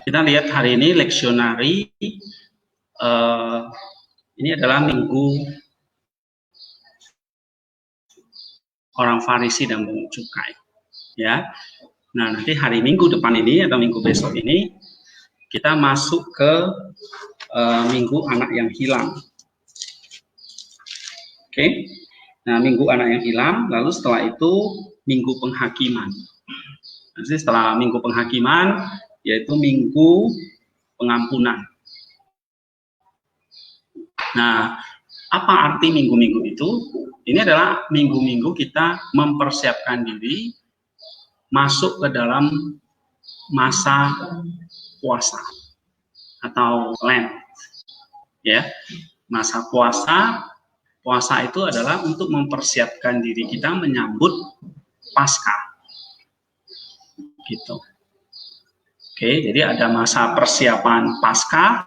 Kita lihat hari ini leksionari, ini adalah minggu orang Farisi dan pungut cukai, ya. Nah, nanti hari Minggu depan ini atau minggu besok ini kita masuk ke minggu anak yang hilang. Oke. Nah, minggu anak yang hilang, lalu setelah itu minggu penghakiman. Nanti setelah minggu penghakiman yaitu minggu pengampunan. Nah, apa arti minggu-minggu itu? Ini adalah minggu-minggu kita mempersiapkan diri masuk ke dalam masa puasa atau Lent, ya. Masa puasa itu adalah untuk mempersiapkan diri kita menyambut Paskah, gitu. Oke, jadi ada masa persiapan Paskah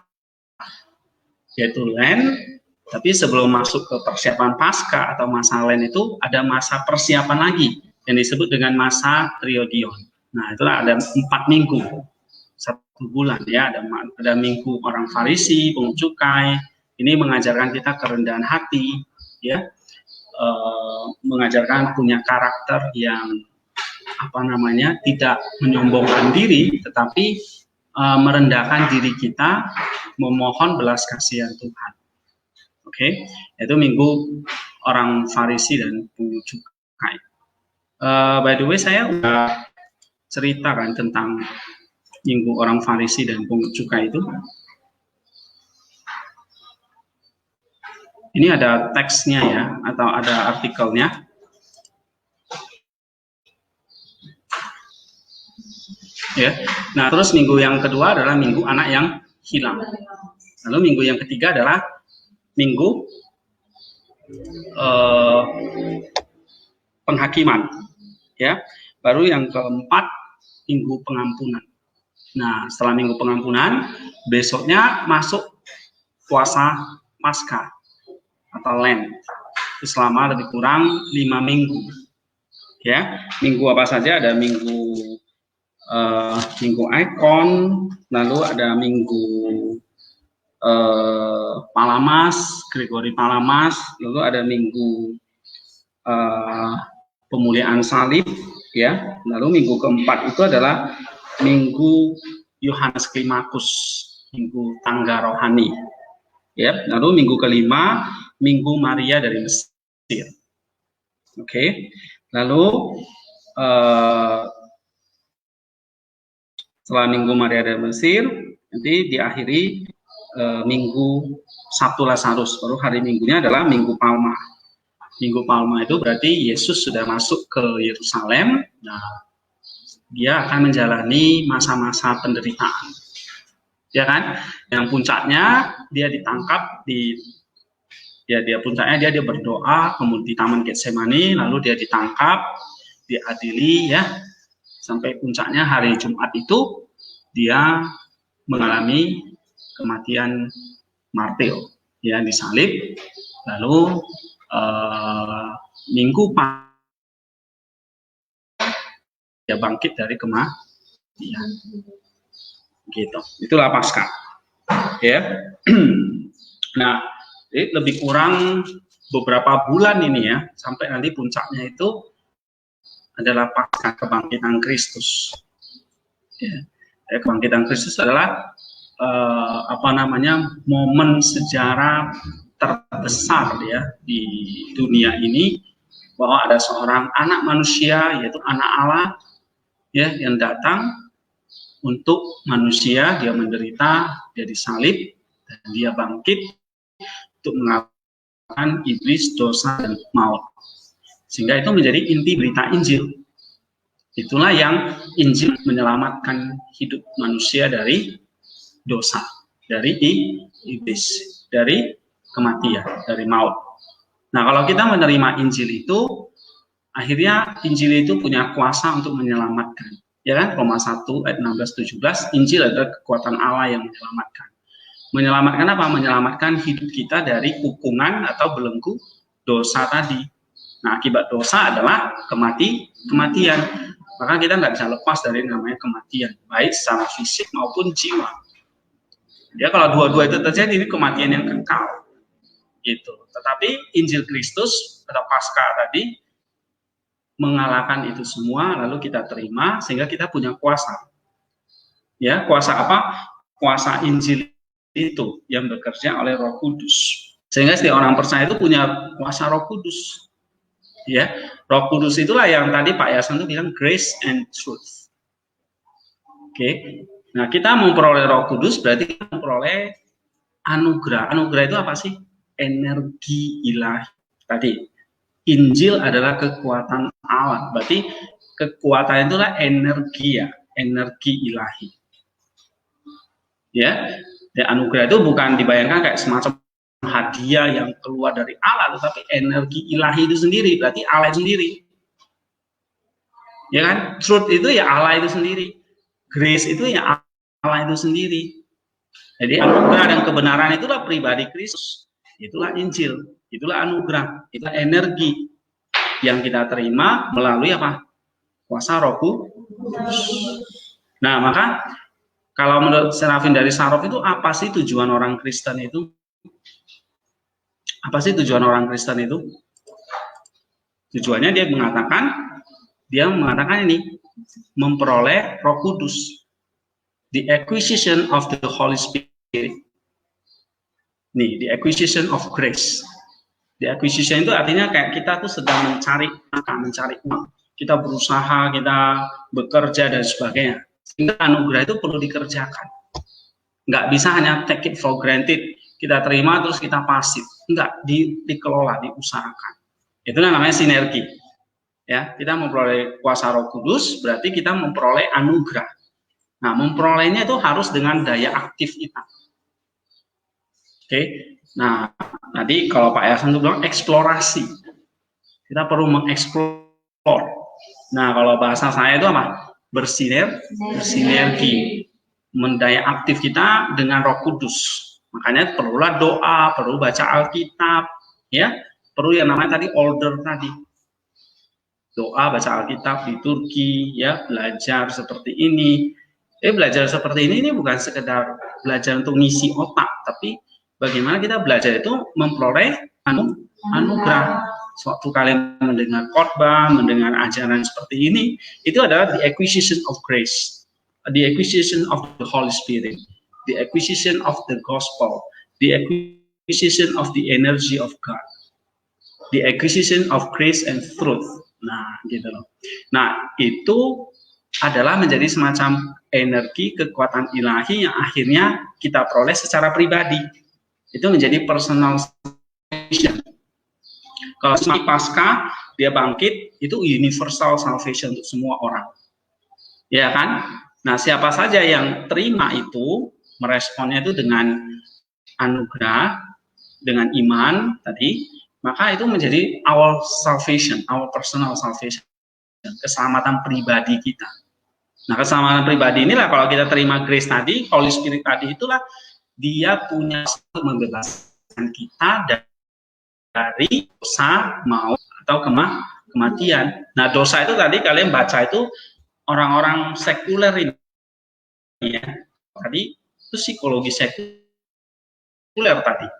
yaitu Lent, tapi sebelum masuk ke persiapan Paskah atau masa Lent itu ada masa persiapan lagi yang disebut dengan masa Triodion. Nah, itulah ada 4 minggu, 1 bulan, ya. Ada minggu orang Farisi, pungut cukai. Ini mengajarkan kita kerendahan hati, ya, mengajarkan punya karakter yang tidak menyombongkan diri, tetapi merendahkan diri kita, memohon belas kasihan Tuhan. Oke, itu minggu orang Farisi dan pungut cukai. By the way, saya udah ceritakan tentang minggu orang Farisi dan pungut cukai itu. Ini ada teksnya, ya, atau ada artikelnya. Ya. Nah, terus minggu yang kedua adalah minggu anak yang hilang. Lalu minggu yang ketiga adalah minggu penghakiman, ya. Baru yang keempat minggu pengampunan. Nah, setelah minggu pengampunan, besoknya masuk puasa Paskah atau Lent. Itu selama lebih kurang 5 minggu. Ya, minggu apa saja? Ada minggu Aikon, lalu ada minggu Palamas, Gregory Palamas, lalu ada minggu pemuliaan salib, ya. Lalu minggu keempat itu adalah minggu Yohanes Klimakus, minggu tangga rohani, ya. Lalu minggu kelima minggu Maria dari Mesir. Oke. Lalu setelah minggu Maria dari Mesir, nanti diakhiri minggu Sabtu Lazarus. Baru hari minggunya adalah minggu Palma. Minggu Palma itu berarti Yesus sudah masuk ke Yerusalem. Nah, dia akan menjalani masa-masa penderitaan, ya kan? Yang puncaknya dia ditangkap dia berdoa, kemudian di Taman Getsemani, lalu dia ditangkap, diadili, ya. Sampai puncaknya hari Jumat itu dia mengalami kematian martir, ya, disalib. Lalu minggu dia bangkit dari kematian, gitu. Itulah Paskah, ya. Nah, lebih kurang beberapa bulan ini, ya, sampai nanti puncaknya itu adalah Paskah kebangkitan Kristus. Ya, kebangkitan Kristus adalah momen sejarah terbesar, ya, di dunia ini, bahwa ada seorang anak manusia, yaitu anak Allah, ya, yang datang untuk manusia. Dia menderita, dia disalib, dan dia bangkit untuk mengalahkan iblis, dosa, dan maut. Sehingga itu menjadi inti berita Injil. Itulah yang Injil menyelamatkan hidup manusia dari dosa, dari iblis, dari kematian, dari maut. Nah, kalau kita menerima Injil itu, akhirnya Injil itu punya kuasa untuk menyelamatkan. Ya kan? Roma 1 ayat 16-17, Injil adalah kekuatan Allah yang menyelamatkan. Menyelamatkan apa? Menyelamatkan hidup kita dari kukungan atau belenggu dosa tadi. Nah, akibat dosa adalah kematian. Maka kita nggak bisa lepas dari namanya kematian, baik secara fisik maupun jiwa. Ya, kalau dua-dua itu terjadi, ini kematian yang kekal. Gitu. Tetapi Injil Kristus atau Paskah tadi mengalahkan itu semua, lalu kita terima sehingga kita punya kuasa. Ya, kuasa apa? Kuasa Injil itu yang bekerja oleh Roh Kudus. Sehingga setiap orang percaya itu punya kuasa Roh Kudus. Ya, Roh Kudus itulah yang tadi Pak Yasan itu bilang grace and truth. Oke. Nah, kita memperoleh Roh Kudus berarti kita memperoleh anugerah. Anugerah itu apa sih? Energi ilahi. Tadi Injil adalah kekuatan Allah. Berarti kekuatan itulah energi ya, energi ilahi. Ya, dan anugerah itu bukan dibayangkan kayak semacam hadiah yang keluar dari Allah, tetapi energi ilahi itu sendiri, berarti Allah sendiri. Ya kan? Truth itu ya Allah itu sendiri. Grace itu ya Allah itu sendiri. Jadi anugerah dan kebenaran itulah pribadi Kristus. Itulah Injil, itulah anugerah, itulah energi yang kita terima melalui apa? Kuasa Roh Kudus. Nah, maka kalau menurut Serafin dari Sarof itu apa sih tujuan orang Kristen itu? Apa sih tujuan orang Kristen itu? Tujuannya dia mengatakan ini, memperoleh Roh Kudus. The acquisition of the Holy Spirit. Nih, the acquisition of grace. The acquisition itu artinya kayak kita tuh sedang mencari uang. Kita berusaha, kita bekerja dan sebagainya. Sehingga anugerah itu perlu dikerjakan. Nggak bisa hanya take it for granted. Kita terima terus kita pasif. Enggak, dikelola, diusahakan. Itu namanya sinergi. Ya, kita memperoleh kuasa Roh Kudus, berarti kita memperoleh anugerah. Nah, memperolehnya itu harus dengan daya aktif kita. Oke. Nah, tadi kalau Pak Yasan itu bilang eksplorasi. Kita perlu mengeksplor. Nah, kalau bahasa saya itu apa? Bersinergi. Mendaya aktif kita dengan Roh Kudus. Makanya perlulah doa, perlu baca Alkitab, ya, perlu yang namanya tadi order tadi, doa, baca Alkitab, liturgi, ya, belajar seperti ini. Belajar seperti ini bukan sekedar belajar untuk ngisi otak, tapi bagaimana kita belajar itu memperoleh anugerah. Suatu kalian mendengar khotbah, mendengar ajaran seperti ini, itu adalah the acquisition of grace, the acquisition of the Holy Spirit, the acquisition of the gospel, the acquisition of the energy of God, the acquisition of grace and truth. Nah, gitu loh. Nah, itu adalah menjadi semacam energi kekuatan ilahi yang akhirnya kita peroleh secara pribadi. Itu menjadi personal salvation. Kalau setelah Paskah dia bangkit, itu universal salvation untuk semua orang. Ya kan? Nah, siapa saja yang terima itu, meresponnya itu dengan anugerah, dengan iman tadi, maka itu menjadi our salvation, our personal salvation, keselamatan pribadi kita. Nah, keselamatan pribadi inilah kalau kita terima grace tadi, Holy Spirit tadi, itulah dia punya untuk membebaskan kita dari dosa mau atau kematian. Nah, dosa itu tadi kalian baca itu orang-orang sekuler ini, ya. Tadi itu psikologi sekuler tadi.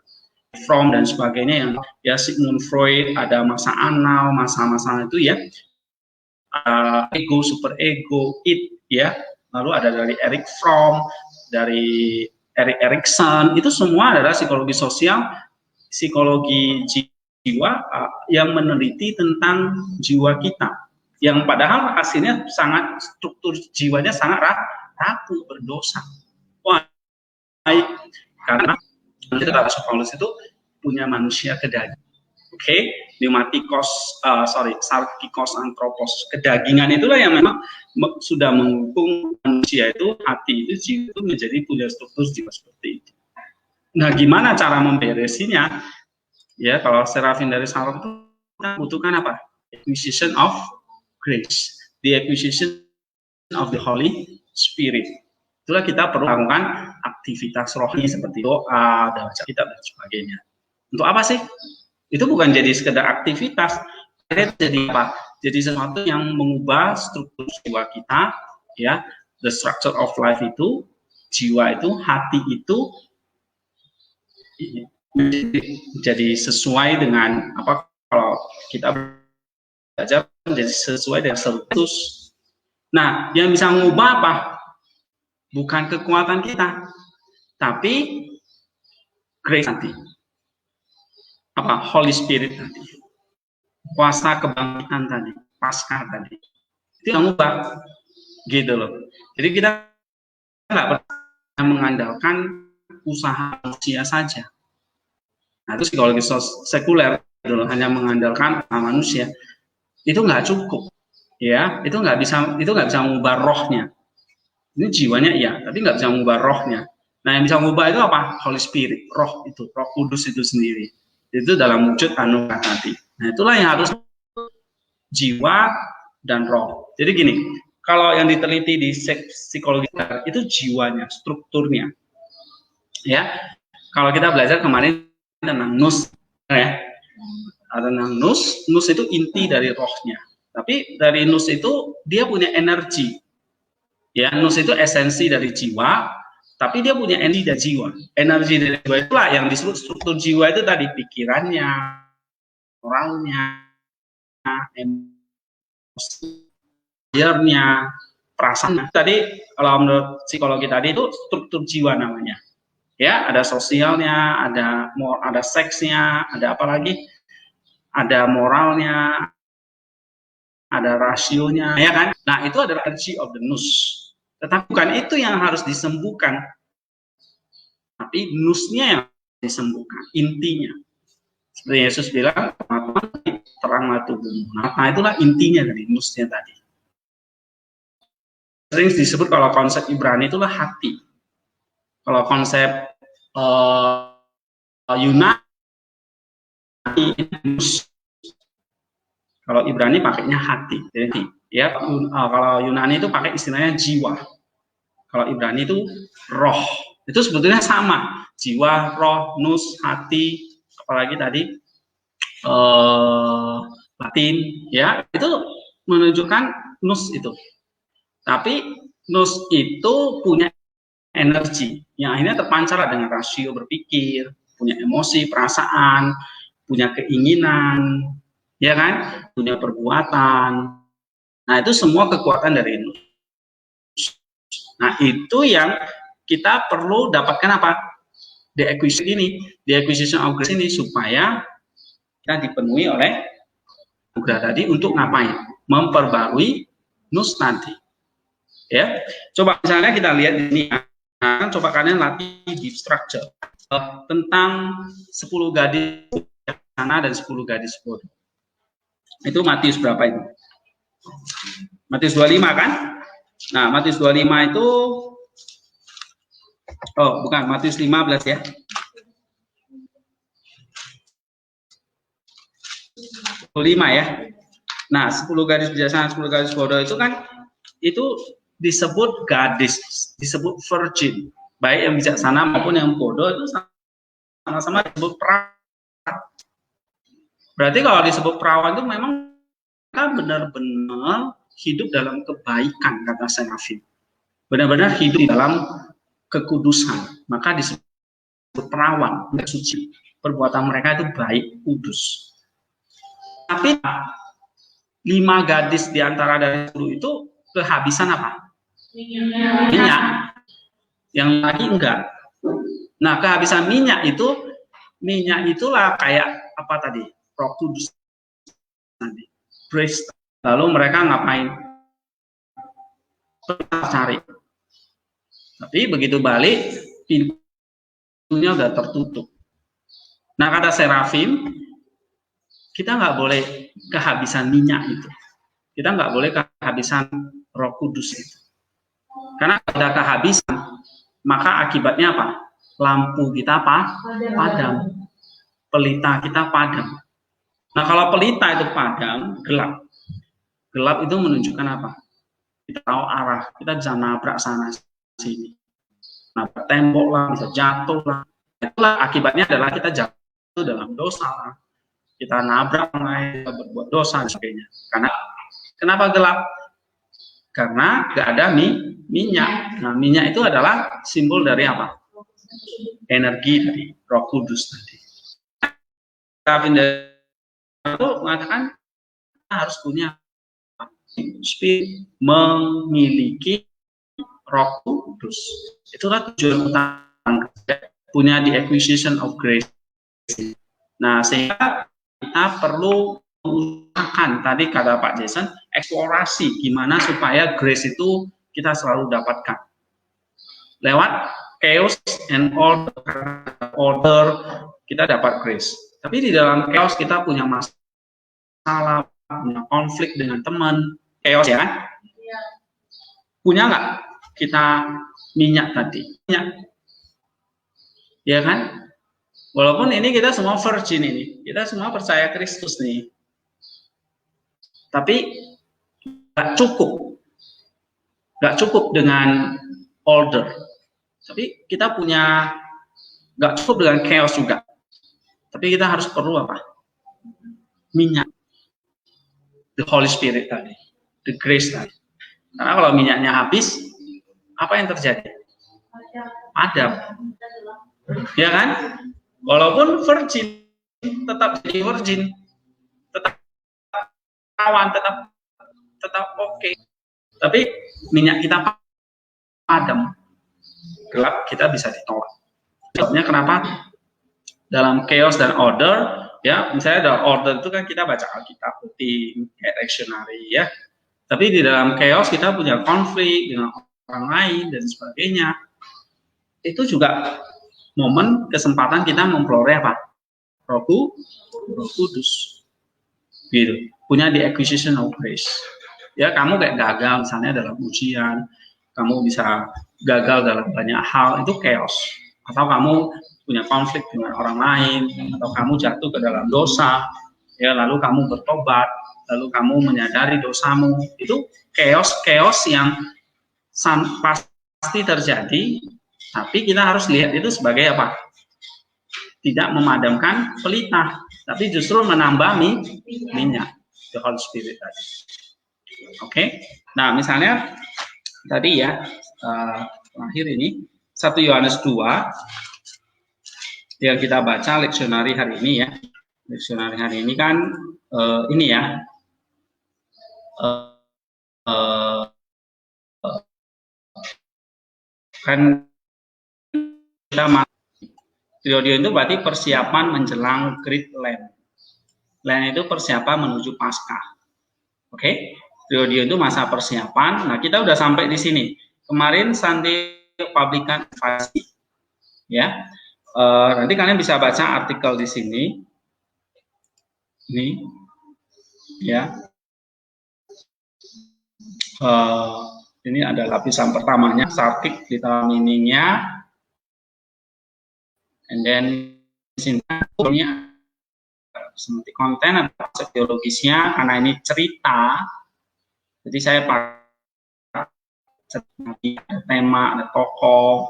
Fromm dan sebagainya yang ya Sigmund Freud, ada masa anal, masa-masa itu ya, ego, super ego, it ya, lalu ada dari Erich Fromm, dari Erik Erikson, itu semua adalah psikologi sosial, psikologi jiwa yang meneliti tentang jiwa kita, yang padahal hasilnya sangat, struktur jiwanya sangat rapuh, berdosa. Wah, karena kita Rasul Paulus itu punya manusia kedagingan. Oke, sarkikos antropos, kedagingan itulah yang memang sudah menghukum manusia itu, hati itu, jiwa itu menjadi punya struktur jiwa seperti itu. Nah, gimana cara memberesinya? Ya, kalau Serafin dari Sarof itu kita butuhkan apa? Acquisition of grace, the acquisition of the Holy Spirit. Itulah kita perlu lakukan aktivitas rohani seperti doa, baca kitab dan sebagainya. Untuk apa sih? Itu bukan jadi sekedar aktivitas, jadi apa? jadi sesuatu yang mengubah struktur jiwa kita, ya, the structure of life itu, jiwa itu, hati itu jadi sesuai dengan apa, kalau kita belajar menjadi sesuai dengan status. Nah, yang bisa mengubah apa? Bukan kekuatan kita, tapi grace nanti. Apa? Holy Spirit tadi. Kuasa kebangkitan tadi, Paskah tadi. Itu yang mengubah. Gitu loh. Jadi kita nggak pernah mengandalkan usaha manusia saja. Nah, itu psikologi sekuler gitu loh, hanya mengandalkan manusia. Itu nggak cukup. Ya, itu nggak bisa mengubah rohnya. Ini jiwanya iya, tapi nggak bisa mengubah rohnya. Nah, yang bisa mengubah itu apa? Holy Spirit, roh itu, Roh Kudus itu sendiri. Itu dalam wujud anugerah tadi. Nah, itulah yang harus jiwa dan roh. Jadi gini, kalau yang diteliti di psikologi itu jiwanya, strukturnya. Ya, kalau kita belajar kemarin tentang nus, ya, tentang nus itu inti dari rohnya. Tapi dari nus itu dia punya energi. Ya, nus itu esensi dari jiwa, tapi dia punya energi dari jiwa. Energi dari jiwa itulah yang disebut struktur jiwa itu tadi, pikirannya, moralnya, emosinya, perasaan. Tadi kalau menurut psikologi tadi itu struktur jiwa namanya. Ya, ada sosialnya, ada seksnya, ada apa lagi? Ada moralnya, ada rasionya, ya kan? Nah, itu adalah energy of the nous. Tetapi bukan itu yang harus disembuhkan, tapi nusnya yang disembuhkan, intinya. Seperti Yesus bilang, teranglah tubuhmu. Nah, itulah intinya dari nusnya tadi. Sering disebut kalau konsep Ibrani itulah hati. Kalau konsep Yunani, nus. Kalau Ibrani pakainya hati, jadi ya. Kalau Yunani itu pakai istilahnya jiwa. Kalau Ibrani itu roh. Itu sebetulnya sama, jiwa, roh, nus, hati, apalagi tadi Latin, ya, itu menunjukkan nus itu. Tapi nus itu punya energi yang akhirnya terpancar dengan rasio berpikir, punya emosi, perasaan, punya keinginan, ya kan, punya perbuatan. Nah, itu semua kekuatan dari nus. Nah, itu yang kita perlu dapatkan apa? The acquisition of grace ini, supaya kita dipenuhi oleh anugerah tadi untuk ngapain? Memperbarui nus tadi. Ya, coba misalnya kita lihat ini, coba kalian latih deep structure tentang 10 gadis sana dan 10 gadis bodoh. Itu Matius berapa itu? Matius 25 kan? Nah, Matius 25 itu, oh bukan, Matius 15 ya. 25 ya. Nah, 10 gadis bijaksana, 10 gadis bodoh itu kan, itu disebut gadis, disebut virgin. Baik yang bijaksana maupun yang bodoh itu sama-sama disebut perawan. Berarti kalau disebut perawan itu memang kan benar-benar hidup dalam kebaikan, kata Serafim. Benar-benar hidup di dalam kekudusan. Maka disebut perawan, suci. Perbuatan mereka itu baik, kudus. Tapi 5 gadis di antara dari 10 itu kehabisan apa? Minyak. Yang lagi enggak. Nah, kehabisan minyak itulah kayak apa tadi? Roh Kudus nanti. Grace. Lalu mereka ngapain? Cari. Tapi begitu balik, pintunya udah tertutup. Nah, kata Serafim, kita nggak boleh kehabisan minyak itu. Kita nggak boleh kehabisan Roh Kudus itu. Karena kalau kita kehabisan, maka akibatnya apa? Lampu kita apa? Padam. Pelita kita padam. Nah, kalau pelita itu padam, gelap. Gelap itu menunjukkan apa? Kita tahu arah, kita bisa nabrak sana sini. Nabrak tembok lah, bisa jatuh lah. Itulah akibatnya adalah kita jatuh dalam dosa lah. kita nabrak orang lain, kita berbuat dosa dan sebagainya. Karena kenapa gelap? Karena nggak ada minyak. Nah, minyak itu adalah simbol dari apa? Energi dari Roh Kudus tadi. Calvin itu mengatakan kita harus punya spirit, memiliki Roh Kudus. Itulah tujuan utama, punya the acquisition of grace. Nah, sehingga kita perlu mengusahakan, tadi kata Pak Jason, eksplorasi gimana supaya grace itu kita selalu dapatkan lewat chaos and order kita dapat grace. Tapi di dalam chaos kita punya masalah, punya konflik dengan teman, chaos ya kan? Punya nggak kita minyak tadi? Minyak, ya kan? Walaupun ini kita semua virgin ini, kita semua percaya Kristus nih, tapi nggak cukup dengan order. Tapi kita punya, nggak cukup dengan chaos juga. Tapi kita harus perlu apa? Minyak, the Holy Spirit tadi, the grace tadi. Karena kalau minyaknya habis, apa yang terjadi? Padam, ya kan? Walaupun virgin, tetap jadi virgin, tetap kawan, tetap oke. Tapi minyak kita padam, gelap, kita bisa ditolak. Sebabnya kenapa? Dalam chaos dan order, ya, misalnya dalam order itu kan kita baca Alkitab, rutin, kayak lectionary, ya. Tapi di dalam chaos kita punya konflik dengan orang lain dan sebagainya. Itu juga momen kesempatan kita memperoleh apa? Roh Kudus, gitu. Punya the acquisition of grace. Ya, kamu kayak gagal misalnya dalam ujian, kamu bisa gagal dalam banyak hal, itu chaos. Atau kamu punya konflik dengan orang lain, atau kamu jatuh ke dalam dosa, ya, lalu kamu bertobat, lalu kamu menyadari dosamu, itu chaos yang pasti terjadi. Tapi kita harus lihat itu sebagai apa? Tidak memadamkan pelita, tapi justru menambah minyak, the Holy Spirit tadi. Oke, nah misalnya tadi ya, terakhir ini 1 Yohanes 2 yang kita baca leksionari hari ini ya. Leksionari hari ini kan ini ya, kan kita Triodio itu berarti persiapan menjelang Great Lent. Lent itu persiapan menuju Paskah. Oke, Triodio itu masa persiapan. Nah, kita udah sampai di sini. Kemarin Sunday Publican Advisory, ya. Nanti kalian bisa baca artikel di sini. Ini, ya. Ini ada lapisan pertamanya, sarkik di dalam meaningnya. And then di sini seperti konten atau konsep teologisnya, karena ini cerita, jadi saya pakai ada tema, ada tokoh,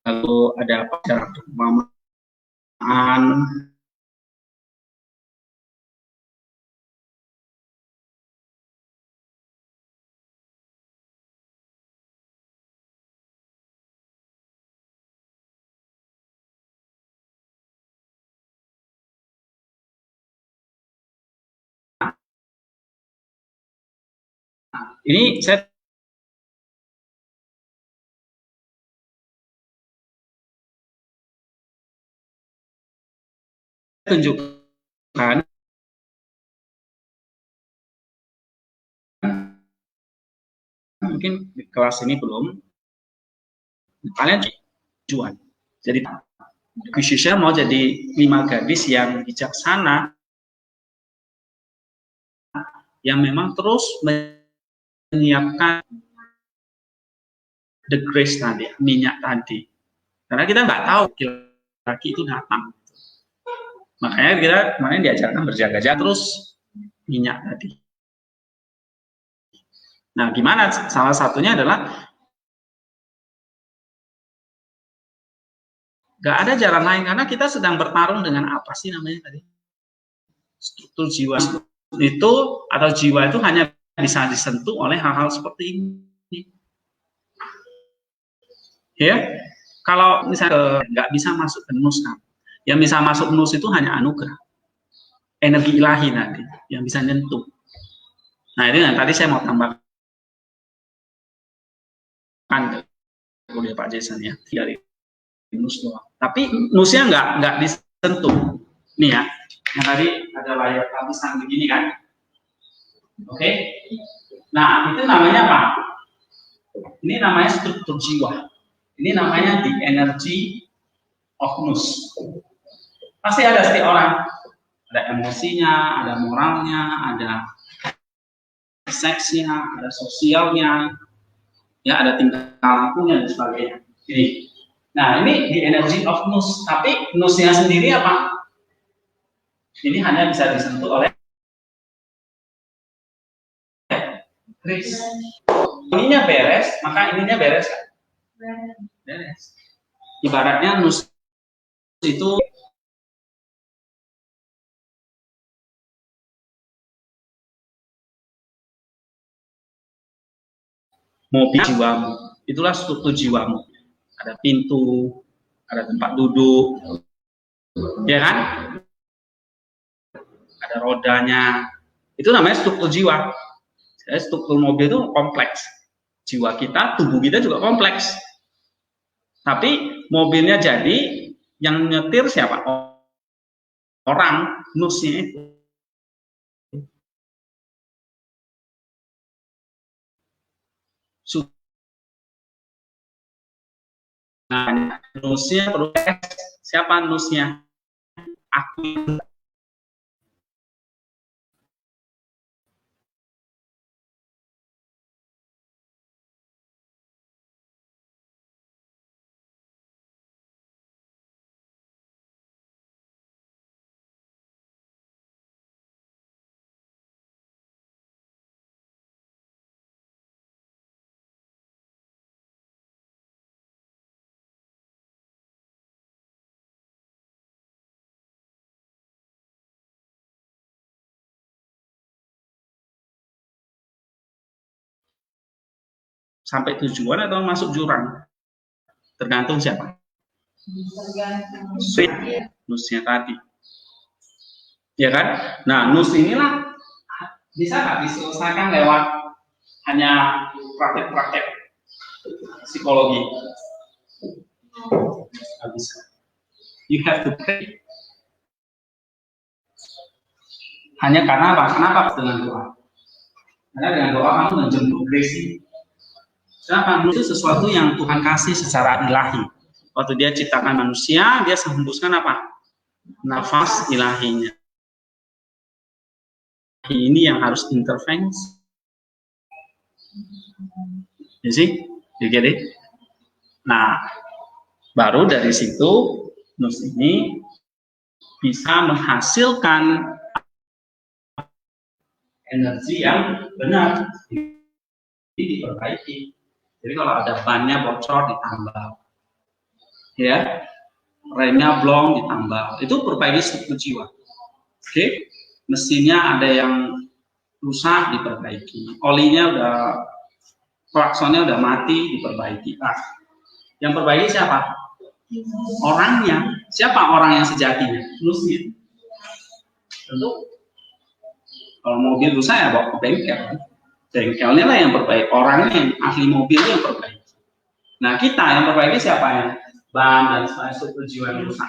lalu ada pelajaran perumpamaan, ini saya tunjukkan mungkin di kelas ini belum, kalian tujuan. Jadi khususnya mau jadi 5 gadis yang bijaksana, yang memang terus menyiapkan the grace tadi, minyak tadi. Karena kita nggak tahu laki-laki itu datang. Makanya kita kemarin diajarkan berjaga-jaga terus minyak tadi. Nah, gimana? Salah satunya adalah nggak ada jalan lain, karena kita sedang bertarung dengan apa sih namanya tadi? struktur jiwa itu atau jiwa itu hanya bisa disentuh oleh hal-hal seperti ini. Ya, kalau misalnya nggak bisa masuk ke nus, kan? Yang bisa masuk nus itu hanya anugerah, energi ilahi nanti yang bisa nyentuh. Nah ini yang tadi saya mau tambahkan oleh Pak Jason ya, dari nus doang. Tapi nusnya nggak disentuh. Nih ya, yang tadi ada layar lapisan begini kan. Oke. Nah itu namanya apa? Ini namanya struktur jiwa. Ini namanya the energy of nus. Pasti ada setiap orang. Ada emosinya, ada moralnya, ada seksnya, ada sosialnya, ya ada tingkah lakunya dan sebagainya. Ini. Nah ini the energy of nus. Tapi nusnya sendiri apa? Ini hanya bisa disentuh oleh grace. Ininya beres, maka ininya beres kan? Beres. Ibaratnya nus itu mobil jiwamu, itulah struktur jiwamu. Ada pintu, ada tempat duduk, ya kan? Ada rodanya, itu namanya struktur jiwa. Jadi struktur mobil itu kompleks. Jiwa kita, tubuh kita juga kompleks. Tapi mobilnya jadi, yang nyetir siapa? Orang, nusnya itu. Nah, nusnya perlu siapa nusnya? Aku. Sampai tujuan atau masuk jurang, tergantung siapa. Sweet nusnya tadi, ya kan? Nah nus inilah bisa nggak diselesaikan lewat hanya praktek-praktek psikologi? Nggak bisa. You have to pray. Hanya karena apa? Kenapa dengan doa? Karena dengan doa kamu menjemput grace. Karena itu sesuatu yang Tuhan kasih secara ilahi. Waktu dia ciptakan manusia, dia hembuskan apa? Nafas ilahinya. Ini yang harus intervensi. You see? You get it? Nah, baru dari situ nus ini bisa menghasilkan energi yang benar, diperbaiki. Jadi kalau ada bannya bocor ditambah, ya, remnya blong ditambah, itu perbaiki struktur jiwa. Oke, mesinnya ada yang rusak diperbaiki, olinya udah, klaksonnya udah mati diperbaiki. Nah, yang perbaiki siapa? Orangnya. Siapa orang yang sejatinya? Nusnya. Tentu kalau mobil rusak ya bawa ke bengkel. Bengkelnya lah yang perbaiki, orangnya yang ahli mobilnya yang perbaiki. Nah kita yang perbaiki siapa ya? Ban dan sebagainya, struktur jiwa yang rusak.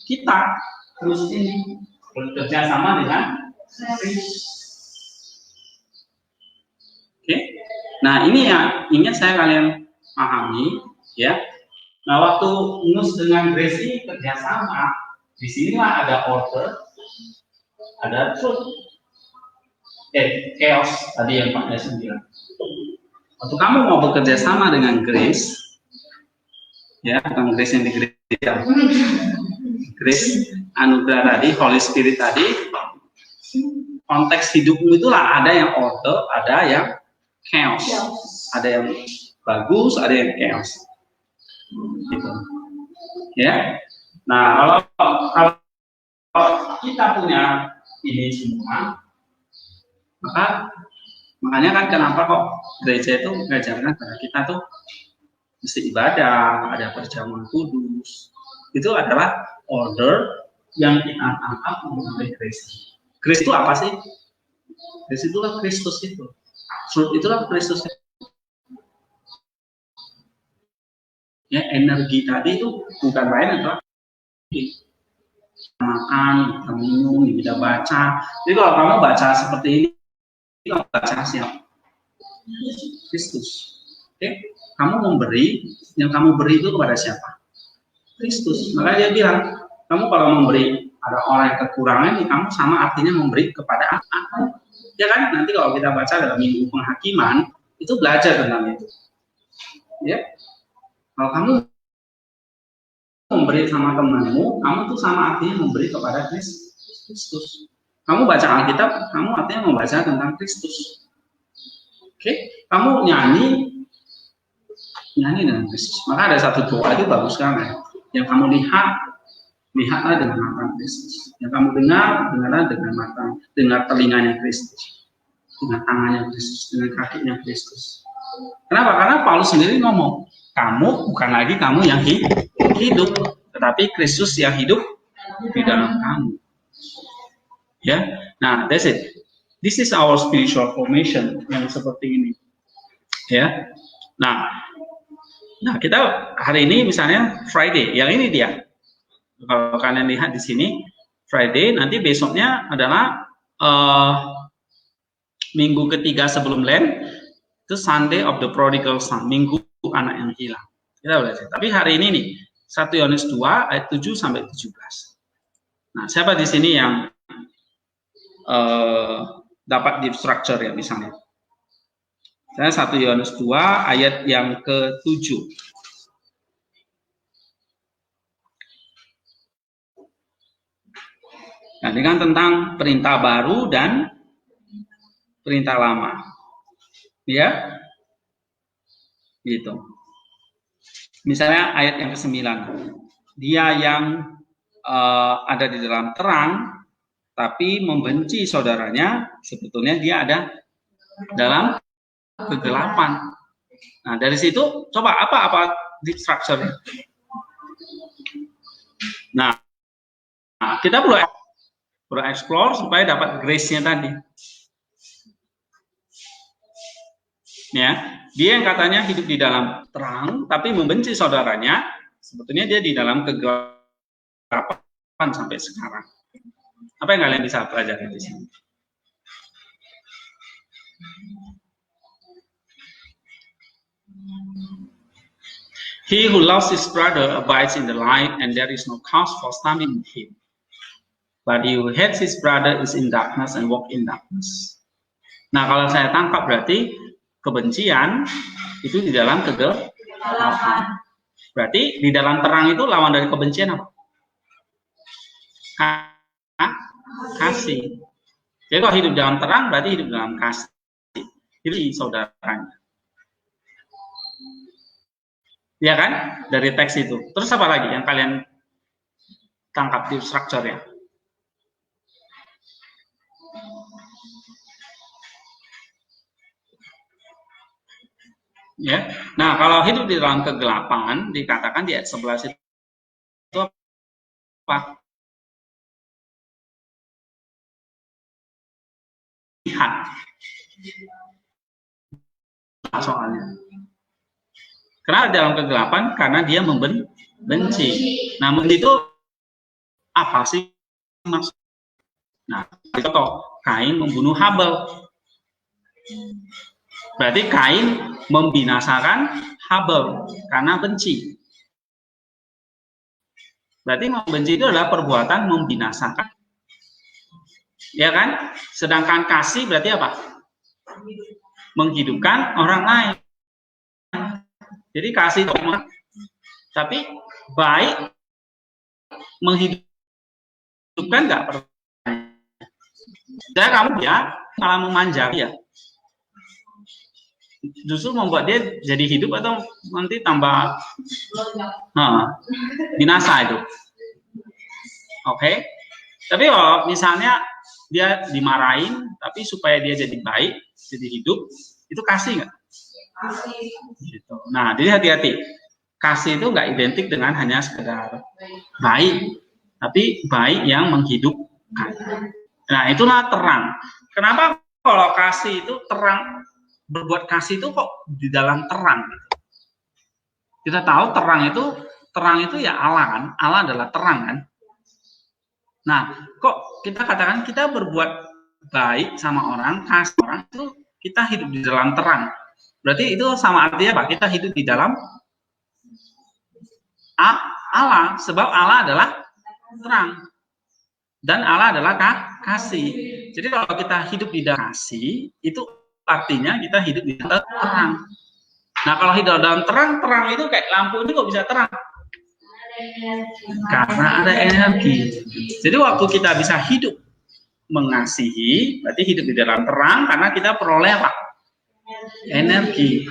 Kita terus ini bekerja sama dengan Oke. Nah ini yang ingin saya kalian pahami ya. Nah waktu nus dengan Gracie kerjasama, disinilah ada order, ada truth. Chaos tadi yang Pak Yasin bilang. Waktu kamu mau bekerja sama dengan Grace, ya bukan Grace yang di gereja, Grace anugerah tadi, Holy Spirit tadi, konteks hidupmu itulah ada yang order, ada yang chaos, ada yang bagus, ada yang chaos. Gitu. Ya. Nah kalau kita punya ini semua, makanya kan kenapa kok gereja itu mengajarkan bahwa kita tuh mesti ibadah, ada perjamuan kudus. Itu adalah order yang kita tangkap mengenai Kristus. Kristus itu apa sih? Kristus itulah Kristus itu. Itulah Kristus. Ya, energi tadi itu bukan lain adalah makan, kita minum, kita baca. Jadi kalau kamu baca seperti ini, kamu baca siapa? Kristus. Oke, kamu memberi, yang kamu beri itu kepada siapa? Kristus. Maka dia bilang, kamu kalau memberi ada orang yang kekurangan, kamu sama artinya memberi kepada apa? Ya kan? Nanti kalau kita baca dalam Minggu Penghakiman, itu belajar tentang itu. Ya, kalau kamu memberi sama temanmu, kamu tuh sama artinya memberi kepada Kristus. Kamu baca Alkitab, kamu artinya membaca tentang Kristus. Oke, kamu nyanyi dengan Kristus. Maka ada satu doa itu bagus sekali. Yang kamu lihatlah dengan mata Kristus. Yang kamu dengarlah dengan mata, dengar telinganya Kristus, dengan tangannya Kristus, dengan kakinya Kristus. Kenapa? Karena Paulus sendiri ngomong, kamu bukan lagi kamu yang hidup, tetapi Kristus yang hidup di dalam kamu. Ya, nah that's it. This is our spiritual formation yang seperti ini. Ya, nah kita hari ini misalnya Friday, yang ini dia. Kalau kalian lihat di sini Friday, nanti besoknya adalah minggu ketiga sebelum Lent. Itu Sunday of the Prodigal Son, minggu anak yang hilang. Kita belajar. Tapi hari ini nih, 1 Yohanes 2 ayat 7 sampai 17. Nah, siapa di sini yang dapat deep structure ya misalnya? Saya 1 Yohanes 2 ayat yang ke-7. Nah, ini kan tentang perintah baru dan perintah lama. Ya, gitu. Misalnya ayat yang ke-9, dia yang ada di dalam terang, tapi membenci saudaranya, sebetulnya dia ada dalam kegelapan. Nah, dari situ coba apa deep structure. Nah, kita perlu explore supaya dapat grace-nya tadi. Ya, dia yang katanya hidup di dalam terang tapi membenci saudaranya, sebetulnya dia di dalam kegelapan sampai sekarang. Apa yang kalian bisa pelajari di sini? He who loves his brother abides in the light, and there is no cause for stumbling in him. But he who hates his brother is in darkness and walk in darkness. Nah, kalau saya tangkap berarti kebencian itu di dalam kegelapan. Berarti di dalam terang itu lawan dari kebencian apa? Kasih. Jadi kalau hidup dalam terang berarti hidup dalam kasih. Jadi saudaranya. Ya kan? Dari teks itu. Terus apa lagi yang kalian tangkap di strukturnya? Ya. Nah, kalau hidup di dalam kegelapan dikatakan di ayat 11 itu apa? Lihat. Soalnya. Karena dalam kegelapan karena dia membenci. Nah, itu apa sih maksud? Nah, contoh Kain membunuh Habel. Berarti Kain membinasakan Habel karena benci. Berarti membenci itu adalah perbuatan membinasakan. Ya kan? Sedangkan kasih berarti apa? Menghidupkan orang lain. Jadi kasih tapi baik menghidupkan nggak perlu. Saya kamu ya malah memanjang ya. Justru membuat dia jadi hidup atau nanti tambah binasa itu. Oke. Tapi kalau misalnya dia dimarahin, tapi supaya dia jadi baik, jadi hidup, itu kasih nggak? Gitu. Nah, jadi hati-hati. Kasih itu nggak identik dengan hanya sekedar baik, tapi baik yang menghidupkan. Nah, itulah terang. Kenapa kalau kasih itu terang, berbuat kasih itu kok di dalam terang? Kita tahu terang itu ya Allah kan, Allah adalah terang kan. Nah, kok kita katakan kita berbuat baik sama orang, kasih orang itu kita hidup di dalam terang. Berarti itu sama artinya apa? Kita hidup di dalam Allah, sebab Allah adalah terang dan Allah adalah kasih. Jadi kalau kita hidup di dalam kasih, itu artinya kita hidup di dalam terang. Nah, kalau hidup dalam terang itu kayak lampu ini kok bisa terang? Karena ada energi. Jadi waktu kita bisa hidup mengasihi, berarti hidup di dalam terang karena kita peroleh apa? Energi.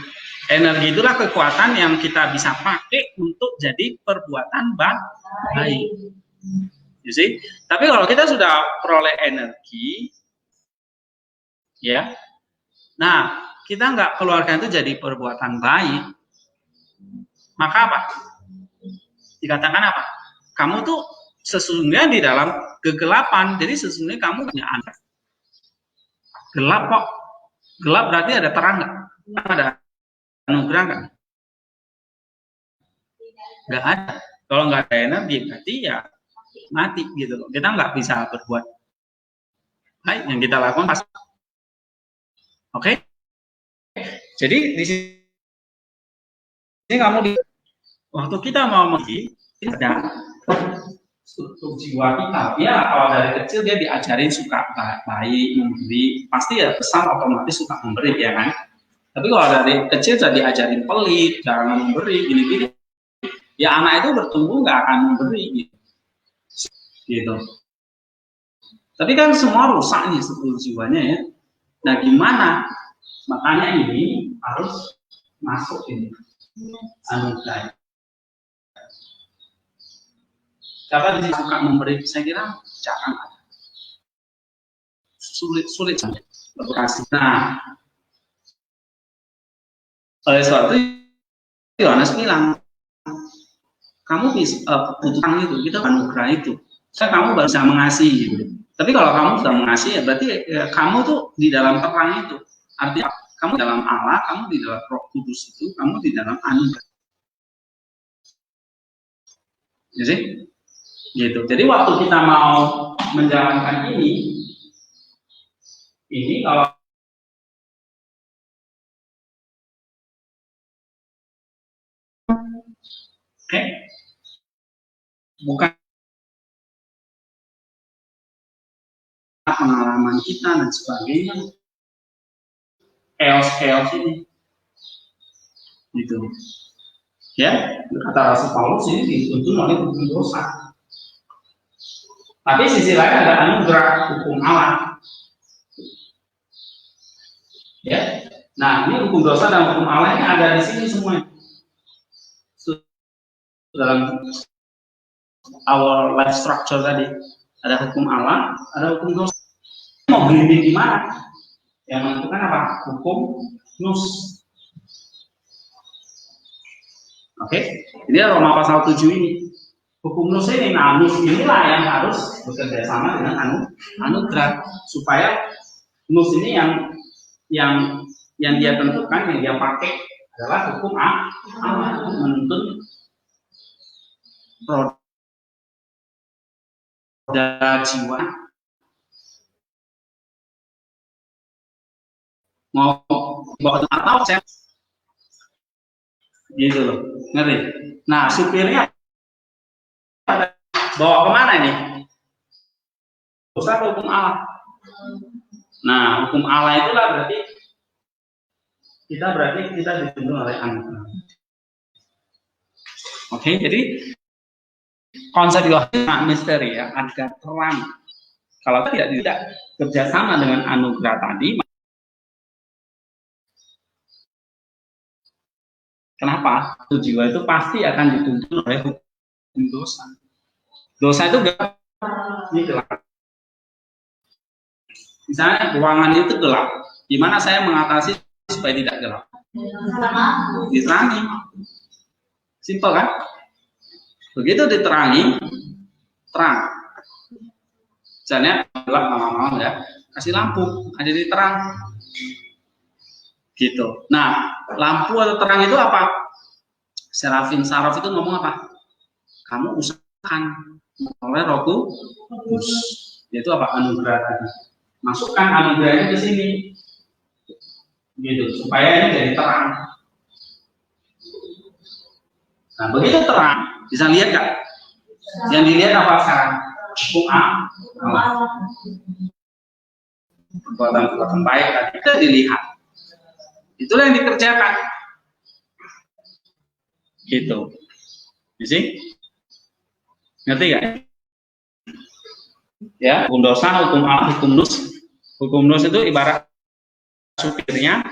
Energi itulah kekuatan yang kita bisa pakai untuk jadi perbuatan baik. You see? Tapi kalau kita sudah peroleh energi, ya, nah kita nggak keluarkan itu jadi perbuatan baik, maka apa? Dikatakan apa? Kamu tuh sesungguhnya di dalam kegelapan, jadi sesungguhnya kamu punya anak. Gelap kok. Gelap berarti ada terang nggak? Ada anugerah nggak? Nggak ada. Kalau nggak ada energi berarti ya mati gitu loh. Kita nggak bisa berbuat baik yang kita lakukan pas. Oke? Jadi di sini kamu waktu kita mau mengaji, ada struktur jiwa kita. Ya kalau dari kecil dia diajarin suka baik, memberi, pasti ya besar otomatis suka memberi ya kan. Tapi kalau dari kecil sudah diajarin pelit, jangan memberi, gini-gini, ya anak itu bertumbuh nggak akan memberi gitu. Tapi kan semua rusak nih struktur jiwanya ya. Nah gimana? Makanya ini harus masuk ini anugerah. Siapa di sini suka memberi? Saya kira jarang ada. Sulit saja berkasih. Nah, oleh sebab itu Yohanes bilang, kamu bisa kebutuhan itu, kita anugerah itu. Kamu baru bisa mengasihi. Gitu. Tapi kalau kamu sudah mengasihi, ya berarti ya, kamu tuh di dalam terang itu. Artinya kamu dalam Allah, kamu di dalam Roh Kudus itu, kamu di dalam anugerah. Jadi, gitu. Jadi waktu kita mau menjalankan ini kalau bukan pengalaman kita dan sebagainya, chaos ini, gitu. Ya, kata Rasul Paulus ini dituntun oleh hukum dosa. Tapi sisi lain ada anugerah hukum Allah. Ya, nah ini hukum dosa dan hukum Allah ini ada di sini semua. Dalam our life structure tadi ada hukum Allah, ada hukum dosa. Mau berhenti di mana? Yang menentukan apa? Hukum nus. Oke, jadi Roma pasal 7 ini hukum nus ini, nah nus inilah yang harus bekerja sama dengan anugerah supaya nus ini yang dia tentukan, yang dia pakai adalah hukum Allah menuntun roda jiwa mau bawa atau saya gitu loh, ngerti? Nah supirnya bawa kemana ini? Dosa hukum Allah. Nah hukum Allah itulah berarti kita dituntun oleh anugerah. Oke, jadi konsep Yohanes misteri ya, agar terang. Kalau tidak kerjasama dengan anugerah tadi, kenapa? Jiwa itu pasti akan dituntun oleh hukum dosa. Dosa itu ini gelap. Misalnya ruangan itu gelap, gimana saya mengatasi supaya tidak gelap? Diterangi. Simpel kan? Begitu diterangi, terang. Misalnya gelap malam-malam ya, kasih lampu, jadi terang. Gitu. Nah, lampu atau terang itu apa? Serafin Saraf itu ngomong apa? Kamu usahakan oleh Roh Kudus. Yaitu apa? Anugerah tadi. Masukkan anugerahnya ke sini. Gitu, supaya ini jadi terang. Nah, begitu terang, bisa lihat nggak? Yang dilihat apa sekarang? Hukum Allah. Perbuatan-perbuatan baik tadi itu dilihat. Itulah yang dikerjakan. Gitu. Bisa? Ngerti gak? Ya, hukum dosa, hukum Allah, hukum nus. Hukum nus itu ibarat supirnya.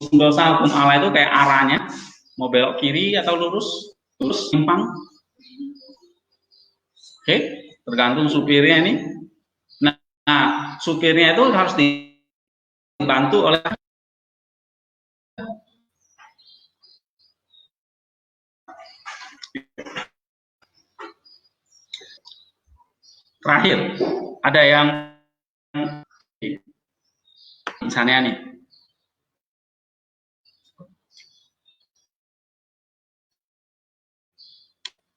Hukum dosa, hukum Allah itu kayak arahnya. Mau belok kiri atau lurus? Lurus, simpang. Oke, tergantung supirnya ini. Nah, supirnya itu harus dibantu oleh terakhir. Ada yang misalnya nih,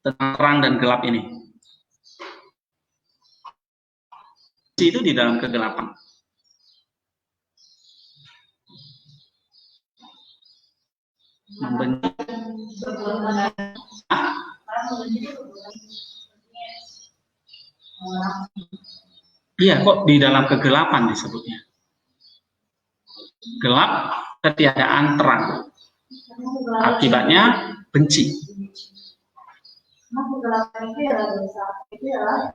tentang terang dan gelap ini. Itu di dalam kegelapan. Membenci. Iya, kok di dalam kegelapan disebutnya. Gelap, ketiadaan terang. Akibatnya benci. Kegelapan itu ya dosa, itu ya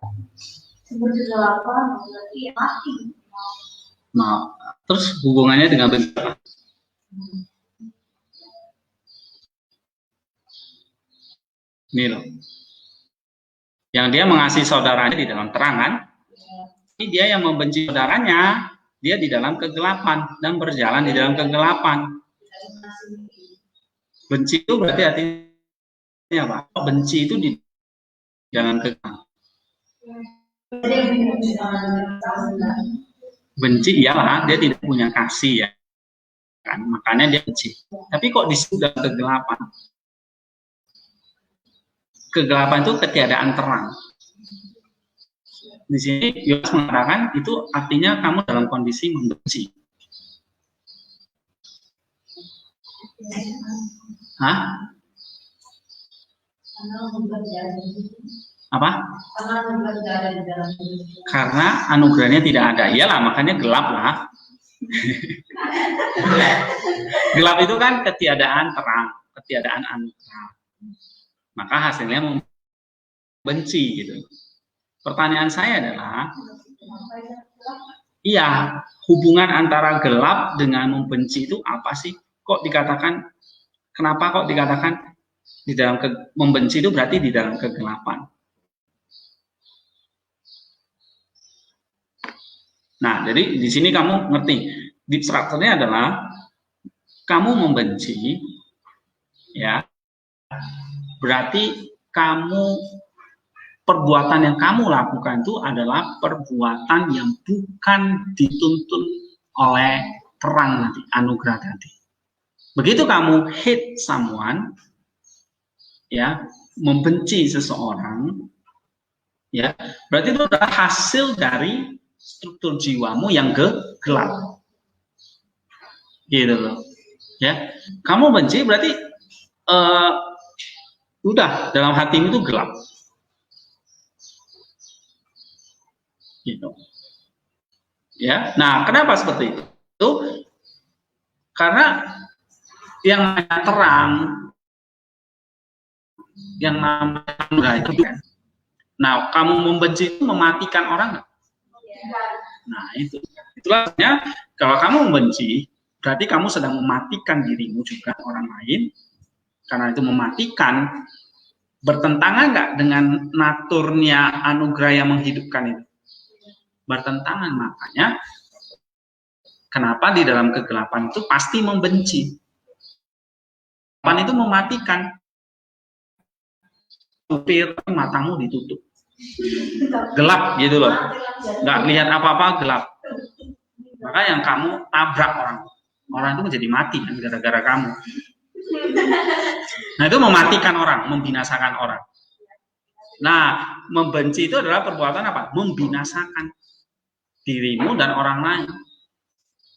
sumber kegelapan, berarti ya mati. Nah, terus hubungannya dengan benci. Ini loh. Yang dia mengasihi saudaranya di dalam terang kan? Ini dia yang membenci saudaranya, dia di dalam kegelapan dan berjalan di dalam kegelapan. Benci itu berarti artinya apa? Benci itu di dalam kegelapan. Benci iyalah dia tidak punya kasih ya, kan? Makanya dia benci. Tapi kok di dalam kegelapan? Kegelapan itu ketiadaan terang. Di sini Yohanes mengatakan itu artinya kamu dalam kondisi membenci. Hah? Apa? Karena anugerahnya tidak ada. Iyalah, makanya gelap lah. Gelap itu kan ketiadaan terang, ketiadaan anugerah. Maka hasilnya membenci gitu. Pertanyaan saya adalah, iya, hubungan antara gelap dengan membenci itu apa sih? Kok dikatakan, kenapa kok dikatakan di dalam membenci itu berarti di dalam kegelapan? Nah, jadi di sini kamu ngerti, deep structure-nya adalah kamu membenci, ya, berarti kamu perbuatan yang kamu lakukan itu adalah perbuatan yang bukan dituntun oleh terang nanti, anugerah tadi. Begitu kamu hate someone, ya, membenci seseorang, ya, berarti itu adalah hasil dari struktur jiwamu yang gelap, gitu loh, ya. Kamu benci berarti udah dalam hatimu itu gelap. Gitu. Ya, nah kenapa seperti itu? Karena yang namanya terang, yang namanya itu kan. Nah, kamu membenci itu mematikan orang nggak? Nah, itulah kalau kamu membenci, berarti kamu sedang mematikan dirimu juga orang lain. Karena itu mematikan, bertentangan nggak dengan naturnya anugerah yang menghidupkan itu? Bertentangan, makanya Kenapa di dalam kegelapan itu pasti membenci? Kegelapan itu mematikan. Supir, matamu ditutup. Gelap gitu loh. Nggak lihat apa-apa, gelap. Maka yang kamu tabrak orang. Orang itu menjadi mati kan gara-gara kamu. Nah, itu mematikan orang, membinasakan orang. Nah, membenci itu adalah perbuatan apa? Membinasakan dirimu dan orang lain.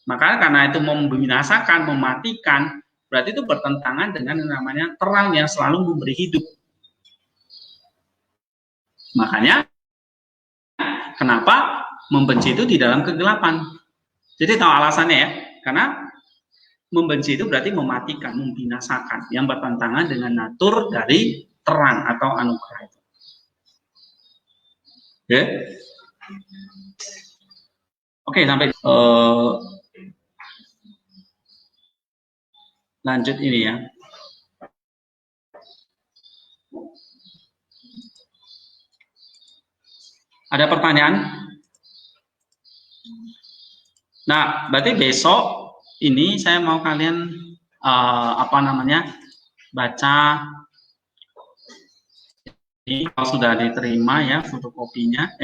Maka karena itu membinasakan, mematikan, berarti itu bertentangan dengan yang namanya terang yang selalu memberi hidup. Makanya kenapa membenci itu di dalam kegelapan. Jadi tahu alasannya ya, karena membenci itu berarti mematikan, membinasakan, yang bertentangan dengan natur dari terang atau anugerah itu. Oke, oke sampai lanjut ini ya. Ada pertanyaan? Nah, berarti besok ini saya mau kalian baca ini kalau sudah diterima ya fotokopinya,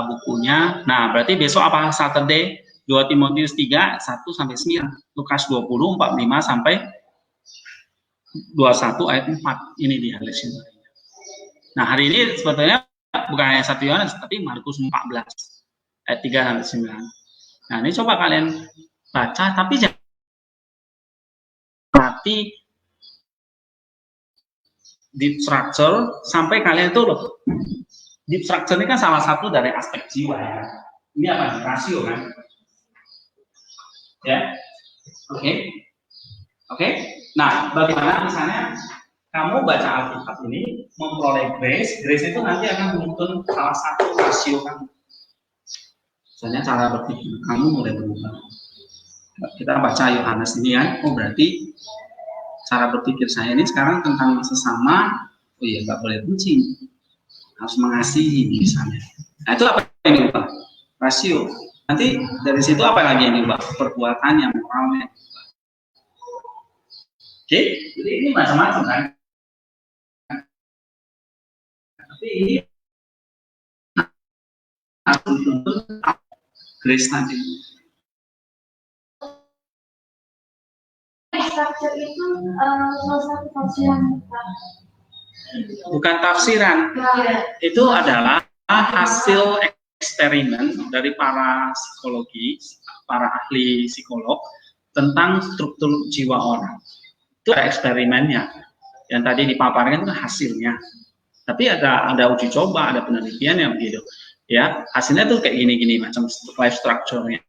bukunya. Nah, berarti besok apa Saturday 2 Timotius 3 1 sampai 9, Lukas 20 45 sampai 21 ayat 4 ini dia lesson. Nah, hari ini sebetulnya bukan ayat 1 Yohanes tapi Markus 14 ayat 3 sampai 9. Nah, ini coba kalian baca tapi jangan berarti deep structure sampai kalian itu loh. Deep structure ini kan salah satu dari aspek jiwa ya. Ini apa? Rasio kan? Ya. Oke. Nah, bagaimana misalnya kamu baca Alkitab ini memperoleh grace itu nanti akan menuntun salah satu rasio kamu. Misalnya cara berpikir kamu mulai berubah. Kita baca Yohanes ini ya, oh berarti cara berpikir saya ini sekarang tentang sesama, oh iya nggak boleh benci, harus mengasihi misalnya. Nah itu apa yang diubah? Rasio. Nanti dari situ apa lagi yang diubah? Perbuatan yang moralnya. Oke, jadi ini macam-macam kan. Tapi ini harus dituntut grace tadi. Structure itu salah satu tafsiran. Bukan tafsiran, itu adalah hasil eksperimen dari para psikologi, para ahli psikolog tentang struktur jiwa orang. Itu ada eksperimennya, yang tadi dipaparkan itu hasilnya. Tapi ada uji coba, ada penelitian yang begitu. Ya, hasilnya tuh kayak gini-gini macam life structure-nya.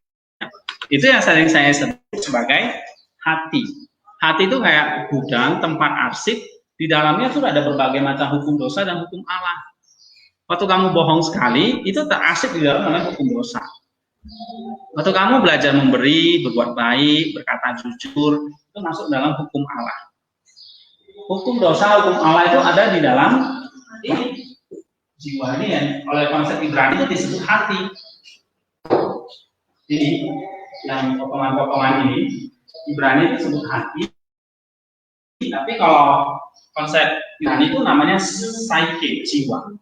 Itu yang sering saya sebut sebagai hati. Hati itu kayak gudang, tempat arsip, di dalamnya tuh ada berbagai macam hukum dosa dan hukum Allah. Waktu kamu bohong sekali, itu terarsip di dalam namanya hukum dosa. Waktu kamu belajar memberi, berbuat baik, berkata jujur, itu masuk dalam hukum Allah. Hukum dosa, hukum Allah itu ada di dalam ini. Jiwa ini ya, oleh konsep Ibrani itu disebut hati. Ini yang potongan-potongan ini Ibrani itu disebut hati. Tapi kalau konsep Ibrani itu namanya psyche, jiwa.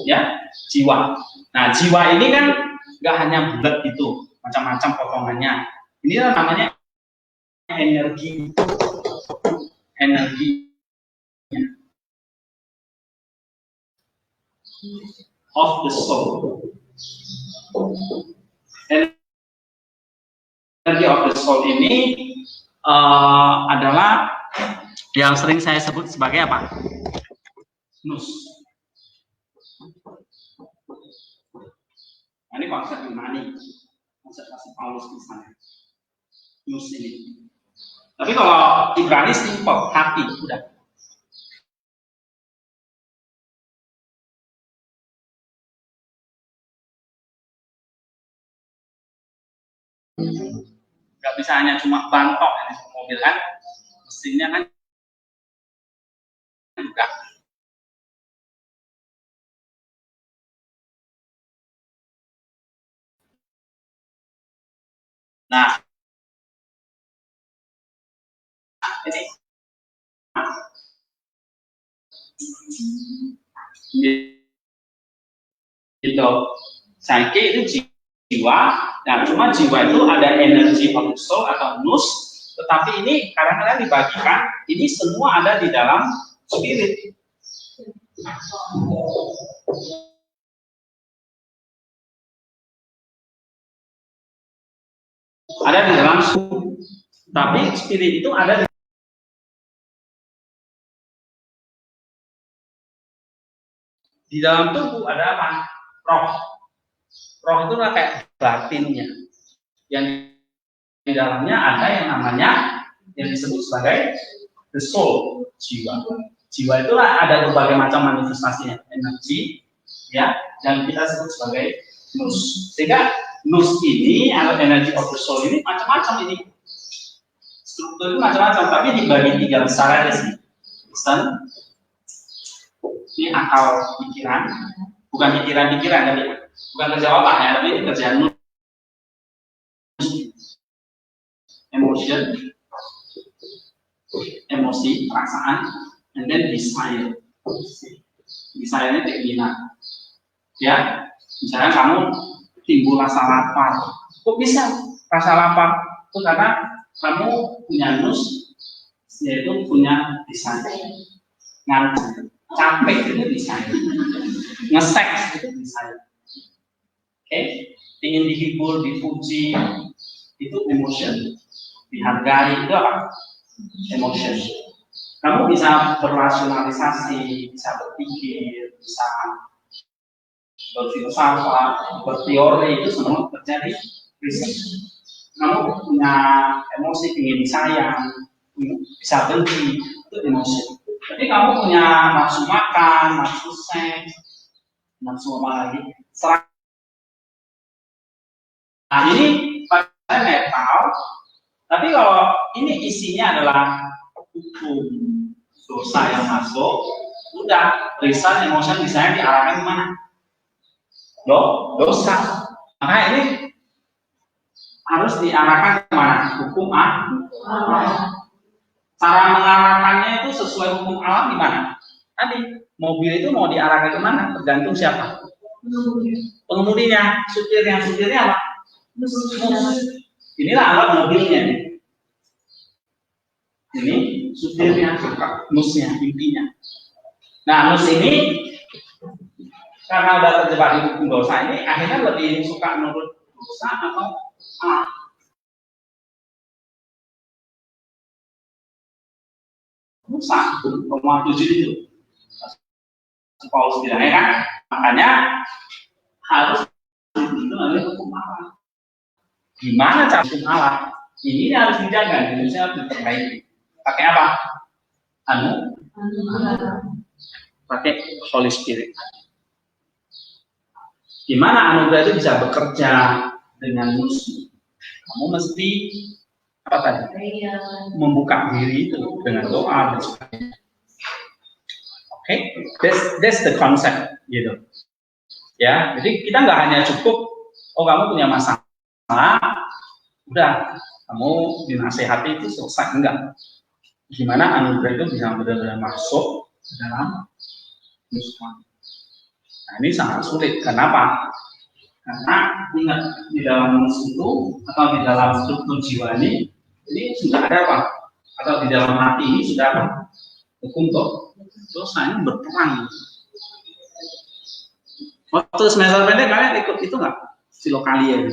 Ya, jiwa. Nah, jiwa ini kan nggak hanya bulat gitu, macam-macam potongannya. Ini namanya energi. Of the soul. Energi of the soul ini adalah yang sering saya sebut sebagai apa? Nous. Nah, ini konsep Yunani, konsep Paulus misalnya. Nous ini. Tapi kalau Ibrani simple, hati, udah. Nggak bisa hanya cuma bantok ini mobil kan, mesinnya kan juga. Nah, ini gitu. Psyche itu jiwa, nah cuma jiwa itu ada energy of the soul atau nous, tetapi ini kadang-kadang dibagikan, ini semua ada di dalam spirit. Ada di dalam tubuh, tapi spirit itu ada di dalam tubuh. Ada apa? Roh. Roh itu lah kayak batinnya, yang di dalamnya ada yang namanya yang disebut sebagai the soul, jiwa. Jiwa itulah ada berbagai macam manifestasinya, energi, ya, yang kita sebut sebagai nous. Sehingga nous ini atau energy of the soul ini macam-macam ini. Struktur itu macam-macam, tapi dibagi 3 besar aja sih. Listen, ini akal pikiran, bukan pikiran-pikiran, tapi bukan kerja otak ya, tapi ini kerja nous. Emosi, perasaan, and then desire. Desire-nya keinginan. Ya, misalnya kamu timbul rasa lapar. Kok bisa rasa lapar? Itu karena kamu punya nous, yaitu punya desire. Ngantuk, capek itu desire. Nge-seks itu desire. Oke, ingin dihibur, dipuji, itu emotion. Dihargai itu apa? Emotion. Kamu bisa berrasionalisasi, bisa berpikir, bisa berfilsafat, berteori, itu semua terjadi riset. Kamu punya emosi, ingin disayang, bisa benci, itu emosi. Jadi kamu punya nafsu makan, nafsu seks, nafsu apa lagi? Nah ini pada metal. Tapi kalau ini isinya adalah hukum dosa yang masuk, udah reason, emotion, misalnya diarahkan kemana? Dosa. Maka ini harus diarahkan kemana? Hukum alam. Cara mengarahkannya itu sesuai hukum alam gimana? Tadi mobil itu mau diarahkan kemana? Tergantung siapa? Pengemudinya, supirnya apa? Inilah alat mobilnya nih. Ini supirnya, nusnya, intinya. Nah, nus ini karena udah terjebak di hukum dosa ini, akhirnya lebih suka menurut dosa atau dosa. Nomor 7 itu. Paulus bilang ya kan, makanya harus itu adalah hukum Allah. Gimana cara hukum Allah? Ini harus dijaga, Indonesia harus diperbaiki. Pakai apa? Pakai Holy Spirit. Gimana anugerah itu bisa bekerja dengan musuh? Kamu mesti apa tadi? Membuka diri itu dengan doa dan sebagainya. Oke, that's the concept, gitu. Ya, jadi kita nggak hanya cukup, oh kamu punya masalah, udah kamu dinasehati itu selesai, enggak. Gimana anugerah itu bisa benar-benar masuk ke dalam musuh. Nah ini sangat sulit. Kenapa? Karena ingat di dalam musuh itu atau di dalam struktur jiwa ini sudah ada apa? Atau di dalam hati ini sudah apa? Hukum dosa ini berperang. Waktu semester pendek kalian ikut itu nggak? Silokalia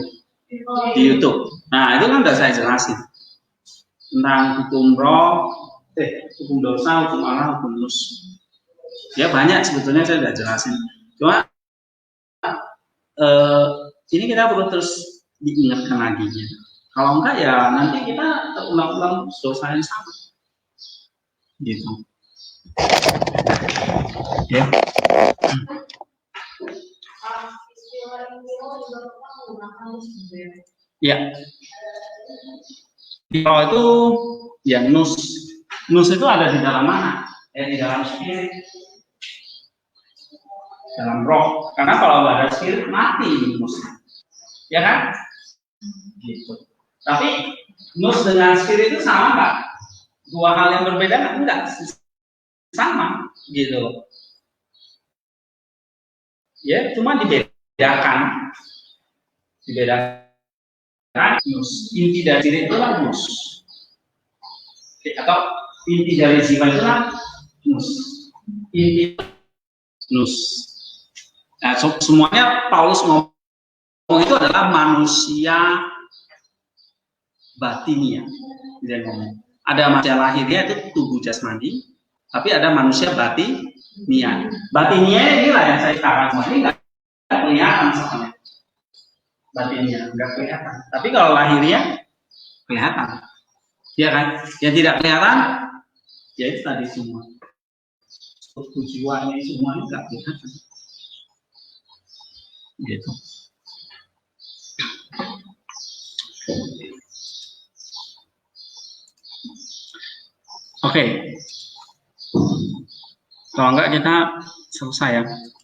di YouTube. Nah itu kan udah saya jelasin tentang hukum roh, hukum dosa, hukum Allah, hukum nus. Ya banyak sebetulnya saya udah jelasin. Cuma ini kita perlu terus diingatkan lagi. Ya. Kalau enggak ya nanti kita terulang-ulang dosa yang sama. Gitu. Ya. Ya. Kalau itu ya nus itu ada di dalam mana? Ya di dalam spirit, dalam roh. Karena kalau nggak ada spirit mati nus, ya kan? Gitu. Tapi nus dengan spirit itu sama nggak? Dua hal yang berbeda nggak? Enggak, sama gitu loh. Ya, cuma dibedakan nus. Inti dari spirit itu lah nus. Atau inti dari jiwa itu lah nus. Inti nus. Nah, semuanya Paulus ngomong itu adalah manusia batinnya. Dia ngomong. Ada manusia lahirnya itu tubuh jasmani, tapi ada manusia batinnya. Batinnya inilah yang saya katakan semua ini nggak kelihatan soalnya. Batinnya nggak kelihatan. Tapi kalau lahirnya kelihatan. Ya kan? Yang tidak kelihatan, ya itu tadi semua. Struktur jiwanya semuanya nggak kelihatan. Gitu. Oke. Kalau enggak kita selesai ya.